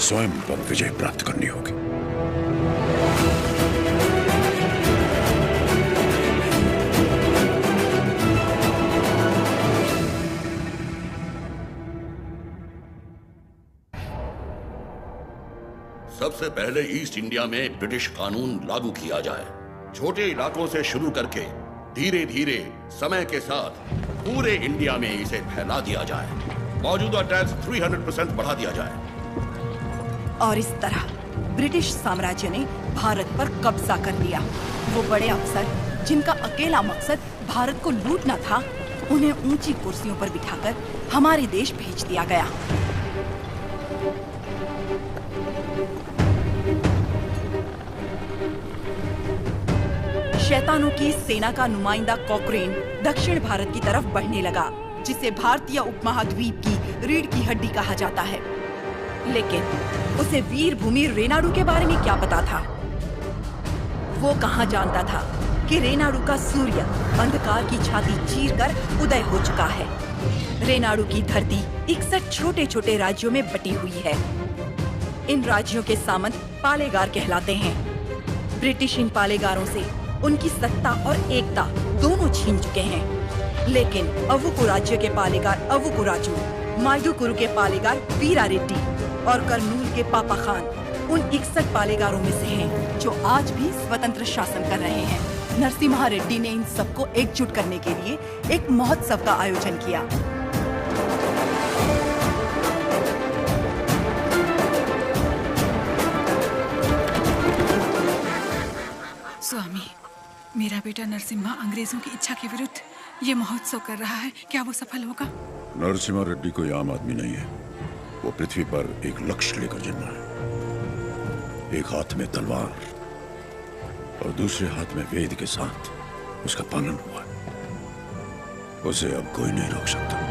स्वयं पर विजय प्राप्त करनी होगी। सबसे पहले ईस्ट इंडिया में ब्रिटिश कानून लागू किया जाए। छोटे इलाकों से शुरू करके धीरे धीरे समय के साथ पूरे इंडिया में इसे फैला दिया जाए। मौजूदा टैक्स 300% बढ़ा दिया जाए। और इस तरह ब्रिटिश साम्राज्य ने भारत पर कब्जा कर लिया। वो बड़े अफसर जिनका अकेला मकसद भारत को लूटना था, उन्हें ऊंची कुर्सियों पर बिठाकर हमारे देश भेज दिया गया। शैतानों की सेना का नुमाइंदा कॉकरेन दक्षिण भारत की तरफ बढ़ने लगा, जिसे भारतीय उपमहाद्वीप की रीढ़ की हड्डी कहा जाता है। लेकिन उसे वीर भूमि रेनाडू के बारे में क्या पता था? वो कहाँ जानता था कि रेनाडू का सूर्य अंधकार की छाती चीरकर उदय हो चुका है। रेनाडू की धरती 61 छोटे छोटे राज्यों में बटी हुई है। इन राज्यों के सामंत पालेगार कहलाते हैं। ब्रिटिश इन पालेगारों से उनकी सत्ता और एकता दोनों छीन चुके हैं। लेकिन अवुकु राज्य के पालेगार अवुकु राजू, मायदुकुरु के पालेगार वीरा रेड्डी और कर्नूल के पापा खान उन 61 पालेगारों में से हैं जो आज भी स्वतंत्र शासन कर रहे हैं। नरसिम्हा रेड्डी ने इन सबको एकजुट करने के लिए एक महोत्सव का आयोजन किया। स्वामी, मेरा बेटा नरसिम्हा अंग्रेजों की इच्छा के विरुद्ध ये महोत्सव कर रहा है, क्या वो सफल होगा? नरसिम्हा रेड्डी कोई आम आदमी नहीं है। वो पृथ्वी पर एक लक्ष्य लेकर जन्मा है। एक हाथ में तलवार और दूसरे हाथ में वेद के साथ उसका पालन हुआ है। उसे अब कोई नहीं रोक सकता।